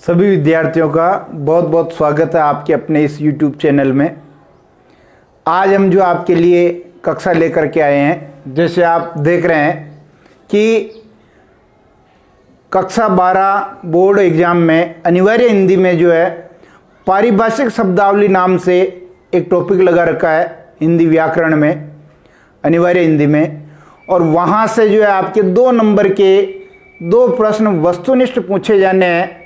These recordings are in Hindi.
सभी विद्यार्थियों का बहुत बहुत स्वागत है आपके अपने इस YouTube चैनल में। आज हम जो आपके लिए कक्षा लेकर के आए हैं, जैसे आप देख रहे हैं कि कक्षा 12 बोर्ड एग्ज़ाम में अनिवार्य हिंदी में जो है पारिभाषिक शब्दावली नाम से एक टॉपिक लगा रखा है हिंदी व्याकरण में, अनिवार्य हिंदी में। और वहाँ से जो है आपके 2 नंबर के 2 प्रश्न वस्तुनिष्ठ पूछे जाने हैं।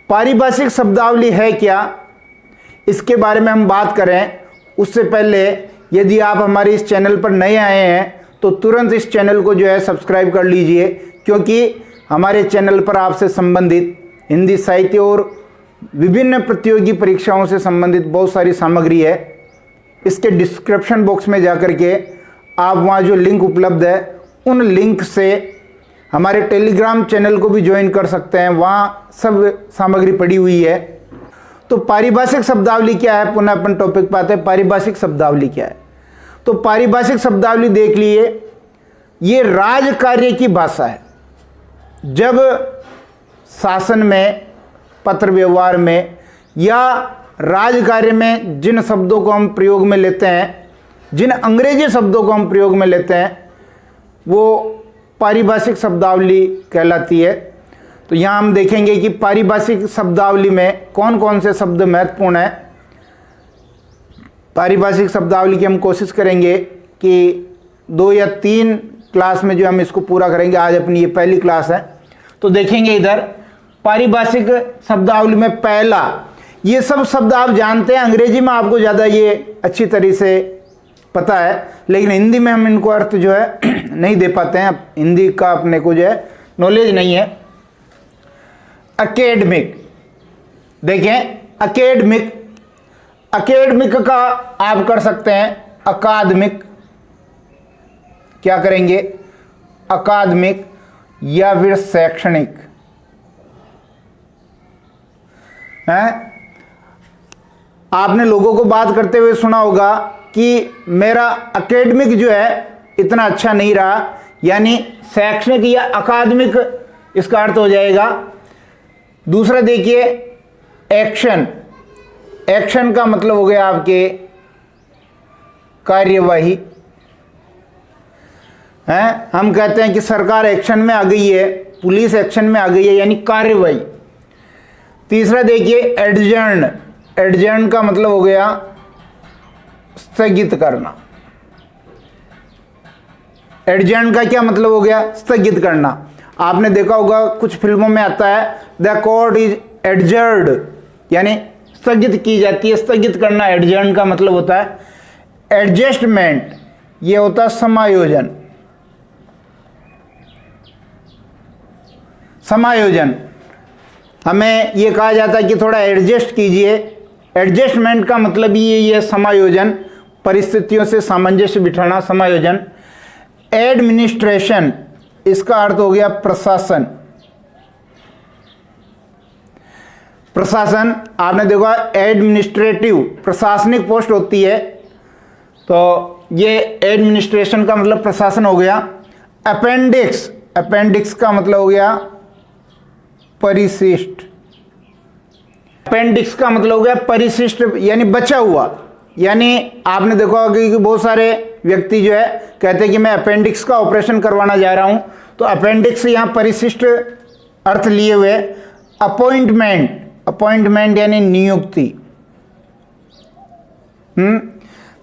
पारिभाषिक शब्दावली है क्या, इसके बारे में हम बात करें। उससे पहले यदि आप हमारे इस चैनल पर नए आए हैं तो तुरंत इस चैनल को जो है सब्सक्राइब कर लीजिए, क्योंकि हमारे चैनल पर आपसे संबंधित हिंदी साहित्य और विभिन्न प्रतियोगी परीक्षाओं से संबंधित बहुत सारी सामग्री है। इसके डिस्क्रिप्शन बॉक्स में जाकर के आप वहाँ जो लिंक उपलब्ध है उन लिंक से हमारे टेलीग्राम चैनल को भी ज्वाइन कर सकते हैं, वहाँ सब सामग्री पड़ी हुई है। तो पारिभाषिक शब्दावली क्या है, पुनः अपन टॉपिक पर आते हैं। पारिभाषिक शब्दावली क्या है? तो पारिभाषिक शब्दावली देख लिए, ये राजकार्य की भाषा है। जब शासन में, पत्र व्यवहार में या राजकार्य में जिन शब्दों को हम प्रयोग में लेते हैं, जिन अंग्रेजी शब्दों को हम प्रयोग में लेते हैं, वो पारिभाषिक शब्दावली कहलाती है। तो यहाँ हम देखेंगे कि पारिभाषिक शब्दावली में कौन कौन से शब्द महत्वपूर्ण है। पारिभाषिक शब्दावली की हम कोशिश करेंगे कि 2 या 3 क्लास में जो हम इसको पूरा करेंगे। आज अपनी ये पहली क्लास है। तो देखेंगे इधर पारिभाषिक शब्दावली में पहला, ये सब शब्द आप जानते हैं, अंग्रेजी में आपको ज़्यादा ये अच्छी तरह से पता है, लेकिन हिंदी में हम इनको अर्थ जो है नहीं दे पाते हैं। हिंदी का अपने को जो है नॉलेज नहीं है। एकेडमिक, देखें एकेडमिक, एकेडमिक का आप कर सकते हैं अकादमिक, क्या करेंगे अकादमिक, या फिर शैक्षणिक है। आपने लोगों को बात करते हुए सुना होगा कि मेरा एकेडमिक जो है इतना अच्छा नहीं रहा, यानी शैक्षणिक या अकादमिक इसका अर्थ हो जाएगा। दूसरा देखिए एक्शन, एक्शन का मतलब हो गया आपके कार्यवाही है। हम कहते हैं कि सरकार एक्शन में आ गई है, पुलिस एक्शन में आ गई है, यानी कार्यवाही। तीसरा देखिए एडजर्न, एडजर्न का मतलब हो गया स्थगित करना। एडजर्न का क्या मतलब हो गया? स्थगित करना। आपने देखा होगा कुछ फिल्मों में आता है द कोर्ट इज एडजर्ड, यानी स्थगित की जाती है। स्थगित करना एडजर्न का मतलब होता है। एडजस्टमेंट, ये होता है समायोजन। समायोजन, हमें ये कहा जाता है कि थोड़ा एडजस्ट कीजिए। एडजस्टमेंट का मतलब ये है समायोजन, परिस्थितियों से सामंजस्य बिठाना, समायोजन। एडमिनिस्ट्रेशन, इसका अर्थ हो गया प्रशासन। प्रशासन आपने देखा एडमिनिस्ट्रेटिव, प्रशासनिक पोस्ट होती है, तो ये एडमिनिस्ट्रेशन का मतलब प्रशासन हो गया। अपेंडिक्स, अपेंडिक्स का मतलब हो गया परिशिष्ट। अपेंडिक्स का मतलब हो गया परिशिष्ट, यानी बचा हुआ। यानी आपने देखा होगा कि बहुत सारे व्यक्ति जो है कहते हैं कि मैं अपेंडिक्स का ऑपरेशन करवाना जा रहा हूं, तो अपेंडिक्स यहाँ परिशिष्ट अर्थ लिए हुए। अपॉइंटमेंट, अपॉइंटमेंट यानी नियुक्ति।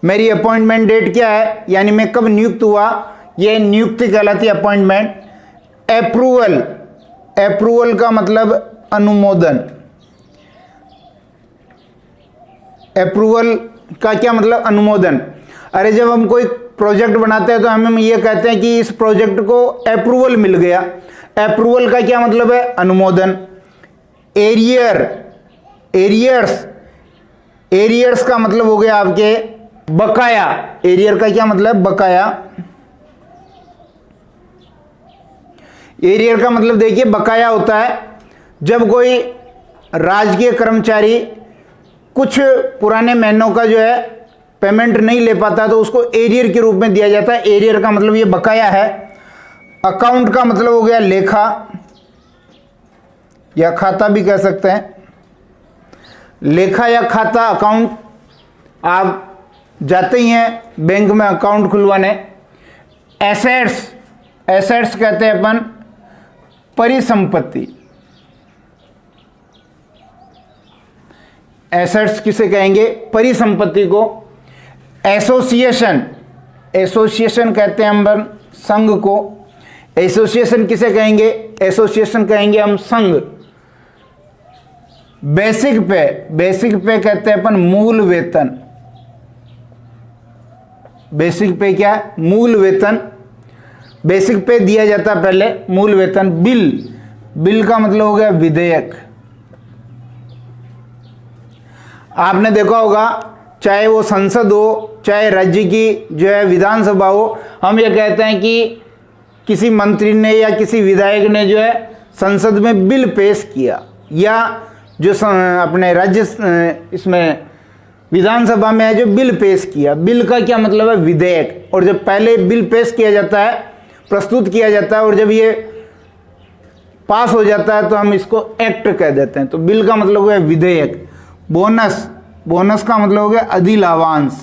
मेरी अपॉइंटमेंट डेट क्या है, यानी मैं कब नियुक्त हुआ, ये नियुक्ति कहलाती है अपॉइंटमेंट। अप्रूवल, अप्रूवल का मतलब अनुमोदन। अप्रूवल का क्या मतलब? अनुमोदन। अरे जब हम कोई प्रोजेक्ट बनाते हैं तो हम ये कहते हैं कि इस प्रोजेक्ट को अप्रूवल मिल गया। अप्रूवल का क्या मतलब है? अनुमोदन। एरियर, एरियर्स, एरियर्स का मतलब हो गया आपके बकाया। एरियर का क्या मतलब? बकाया। एरियर का मतलब देखिए बकाया होता है जब कोई राजकीय कर्मचारी कुछ पुराने महीनों का जो है पेमेंट नहीं ले पाता तो उसको एरियर के रूप में दिया जाता है। एरियर का मतलब ये बकाया है। अकाउंट का मतलब हो गया लेखा, या खाता भी कह सकते हैं। लेखा या खाता अकाउंट, आप जाते ही हैं बैंक में अकाउंट खुलवाने। एसेट्स, एसेट्स कहते हैं अपन परिसंपत्ति। एसेट्स किसे कहेंगे? परिसंपत्ति को। एसोसिएशन, एसोसिएशन कहते हैं हम संघ को। एसोसिएशन किसे कहेंगे? एसोसिएशन कहेंगे हम संघ। बेसिक पे, बेसिक पे कहते हैं अपन मूल वेतन। बेसिक पे क्या है? मूल वेतन। बेसिक पे दिया जाता है पहले मूल वेतन। बिल, बिल का मतलब हो गया विधेयक। आपने देखा होगा, चाहे वो संसद हो, चाहे राज्य की जो है विधानसभा हो, हम ये कहते हैं कि किसी मंत्री ने या किसी विधायक ने जो है संसद में बिल पेश किया, या जो अपने राज्य इसमें विधानसभा में है जो बिल पेश किया। बिल का क्या मतलब है? विधेयक। और जब पहले बिल पेश किया जाता है, प्रस्तुत किया जाता है, और जब ये पास हो जाता है तो हम इसको एक्ट कह देते हैं। तो बिल का मतलब हो गया विधेयक। बोनस, बोनस का मतलब हो गया अधिलाभांश।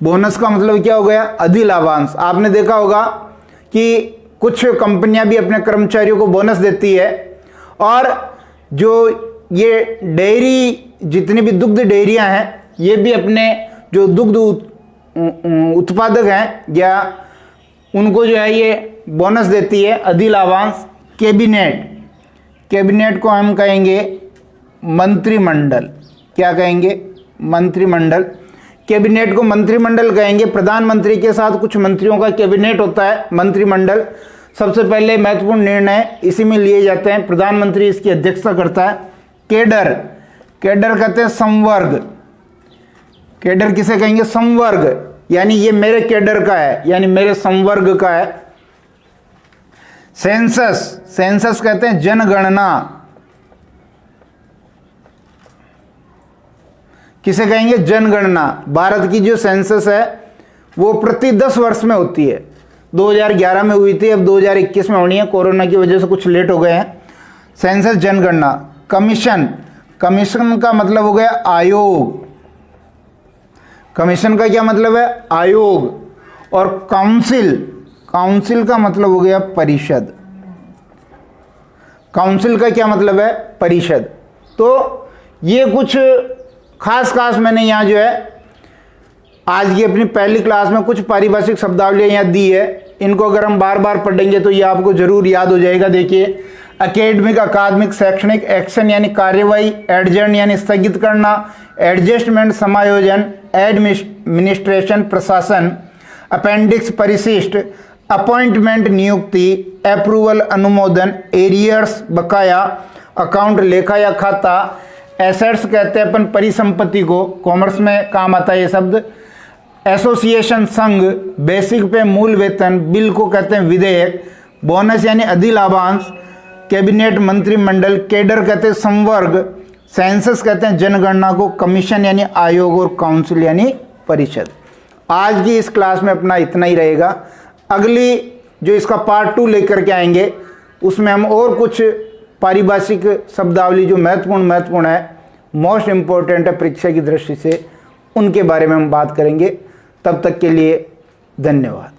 बोनस का मतलब क्या हो गया? अधिलाभांश। आपने देखा होगा कि कुछ कंपनियां भी अपने कर्मचारियों को बोनस देती है, और जो ये डेयरी, जितनी भी दुग्ध डेयरियां हैं, ये भी अपने जो दुग्ध उत्पादक हैं या उनको जो है ये बोनस देती है, अधिलाभांश। कैबिनेट, कैबिनेट को हम कहेंगे मंत्रिमंडल। क्या कहेंगे? मंत्रिमंडल। कैबिनेट को मंत्रिमंडल कहेंगे। प्रधानमंत्री के साथ कुछ मंत्रियों का कैबिनेट होता है, मंत्रिमंडल। सबसे पहले महत्वपूर्ण निर्णय इसी में लिए जाते हैं, प्रधानमंत्री इसकी अध्यक्षता करता है। केडर, केडर कहते हैं संवर्ग। केडर किसे कहेंगे? संवर्ग, यानी ये मेरे केडर का है, यानी मेरे संवर्ग का है। सेंसस, सेंसस कहते हैं जनगणना। किसे कहेंगे? जनगणना। भारत की जो सेंसस है वो प्रति 10 वर्ष में होती है। 2011 में हुई थी, अब 2021 में होनी है, कोरोना की वजह से कुछ लेट हो गए हैं। सेंसस, जनगणना। कमीशन, कमीशन का मतलब हो गया आयोग। कमीशन का क्या मतलब है? आयोग। और काउंसिल, काउंसिल का मतलब हो गया परिषद। काउंसिल का क्या मतलब है? परिषद। तो ये कुछ खास खास मैंने यहाँ जो है आज की अपनी पहली क्लास में कुछ पारिभाषिक शब्दावलियाँ यहाँ दी है। इनको अगर हम बार बार पढ़ेंगे तो ये आपको जरूर याद हो जाएगा। देखिए, एकेडमिक, अकादमिक, शैक्षणिक, एक्शन यानी कार्यवाही, एडजर्न यानी स्थगित करना, एडजस्टमेंट समायोजन, एडमिनिस्ट्रेशन प्रशासन, अपेंडिक्स परिशिष्ट, अपॉइंटमेंट नियुक्ति, अप्रूवल अनुमोदन, एरियर्स बकाया, अकाउंट लेखा या खाता, एसेट्स कहते हैं अपन परिसंपत्ति को, कॉमर्स में काम आता है ये शब्द, एसोसिएशन संघ, बेसिक पे मूल वेतन, बिल को कहते हैं विधेयक, बोनस यानी अधिलाभांश, कैबिनेट मंत्रिमंडल, केडर कहते हैं संवर्ग, सेंसस कहते हैं जनगणना को, कमीशन यानी आयोग और काउंसिल यानी परिषद। आज की इस क्लास में अपना इतना ही रहेगा। अगली जो इसका पार्ट 2 लेकर के आएंगे उसमें हम और कुछ पारिभाषिक शब्दावली जो महत्वपूर्ण है, मोस्ट इम्पोर्टेंट है परीक्षा की दृष्टि से, उनके बारे में हम बात करेंगे। तब तक के लिए धन्यवाद।